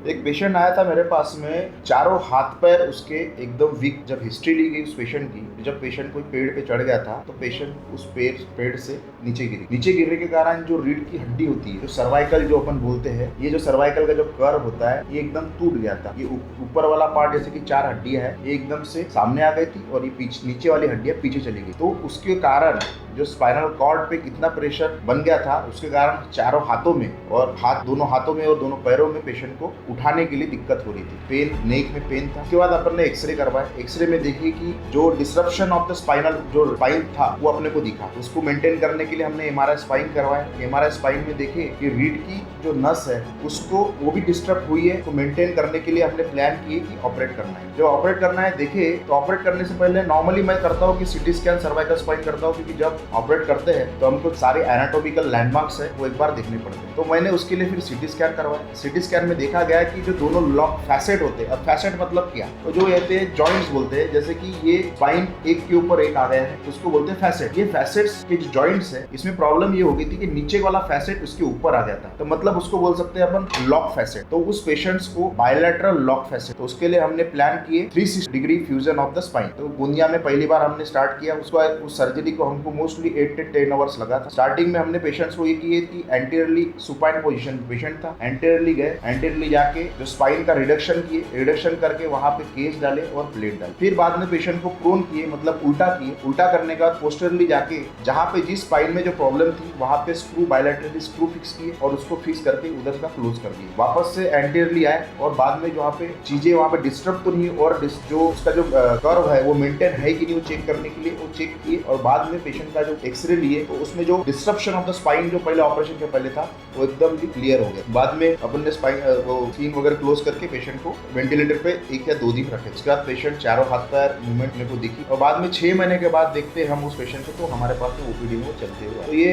एक पेशेंट आया था मेरे पास में, चारों हाथ पैर उसके एकदम वीक। जब हिस्ट्री ली गई उस पेशेंट की, जब पेशेंट कोई पेड़ पे चढ़ गया था तो पेशेंट उस पेड़ से नीचे गिरने के कारण जो रीढ़ की हड्डी होती है, जो सर्वाइकल जो अपन बोलते हैं, ये जो सर्वाइकल का जो कर्व होता है ये एकदम टूट गया था। ये ऊपर वाला पार्ट जैसे कि 4 हड्डियां है, ये एकदम से सामने आ गई थी और ये पीछे नीचे वाली हड्डियां पीछे चली गई। तो उसके कारण जो स्पाइनल कॉर्ड पे कितना प्रेशर बन गया था, उसके कारण चारों हाथों में और दोनों हाथों में और दोनों पैरों में पेशेंट को उठाने के लिए दिक्कत हो रही थी। पेन, नेक में पेन था। उसके बाद अपन ने एक्सरे करवाया। एक्सरे में देखिए कि जो डिसरप्शन ऑफ द स्पाइनल जो स्पाइन था वो अपने को दिखा। उसको मेंटेन करने के लिए हमने एमआरआई स्पाइन करवाया। एमआरआई स्पाइन में देखे कि रीढ़ की जो नस है उसको वो भी डिस्टर्ब हुई है, तो मेंटेन करने के लिए हमने प्लान किए कि ऑपरेट करना है। जो ऑपरेट करना है देखे तो ऑपरेट करने से पहले नॉर्मली मैं करता हूँ कि सीटी स्कैन सर्वाइकल स्पाइन करता हूँ, क्योंकि जब ऑपरेट करते हैं तो हमको सारे एनाटॉमिकल लैंडमार्क्स है वो एक बार देखने पड़ते हैं। तो मैंने उसके लिए फिर सीटी स्कैन करवाया। सीटी स्कैन में देखा गया कि जो दोनों लॉक फैसेट होते हैं, अब फैसेट मतलब क्या, तो जो कहते हैं जॉइंट्स बोलते हैं, जैसे कि ये स्पाइन एक के ऊपर एक आ गया है, उसको बोलते हैं फैसेट। ये फैसेट्स के जो जॉइंट्स है, इसमें प्रॉब्लम ये हो गई थी कि नीचे वाला फैसेट उसके ऊपर आ गया था, तो मतलब उसको बोल सकते हैं अपन लॉक फैसेट। तो उस पेशेंट्स को बायलैटरल लॉक फैसेट, तो उसके लिए हमने प्लान किए 360 degree fusion of the spine. तो गोंदिया में पहली बार हमने स्टार्ट किया। उसको उस सर्जरी को हमको मोस्टली 8 से 10 आवर्स लगा था। स्टार्टिंग में हमने पेशेंट्स को ये किए कि एंटीरियरली सुपाइन पोजीशन पेशेंट था, एंटीरियरली गए, एंटीरियरली जाके जो स्पाइन का रिडक्शन किए, रिडक्शन करके वहां पे केज डाले और प्लेट डाले। फिर बाद में पेशेंट को प्रोन किए, मतलब उल्टा किए। उल्टा करने के बाद पोस्टरली जाके जहां पे जिस स्पाइन में जो प्रॉब्लम थी वहां पे स्क्रू बायलैटरली स्क्रू फिक्स किए और उसको फिक्स करके उधर का क्लोज कर दिए। वापस से एंटीरियरली आए और बाद में जहाँ पे चीजें वहां पे डिस्टर्ब तो नहीं और जो उसका जो कर्व है वो मेंटेन है कि नहीं वो चेक करने के लिए वो चेक किए। और बाद में पेशेंट का जो एक्सरे लिए तो उसमें जो डिस्ट्रप्शन ऑफ द स्पाइन जो पहले ऑपरेशन के पहले था वो एकदम भी क्लियर हो गया। बाद में अपन ने स्पाइन वो सीन वगैरह क्लोज करके पेशेंट को वेंटिलेटर पे 1 या 2 दिन रखे। उसके बाद पेशेंट चारों हाथ पैर मूवमेंट मेरे को दिखी और बाद में 6 महीने के बाद देखते हम उस पेशेंट को, तो हमारे पास में ओपीडी में वो चलते हुए। तो ये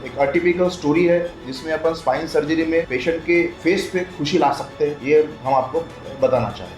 एक अटिपिकल स्टोरी है जिसमें अपन स्पाइन सर्जरी में पेशेंट के फेस पे खुशी ला सकते हैं, ये हम आपको बताना चाहें।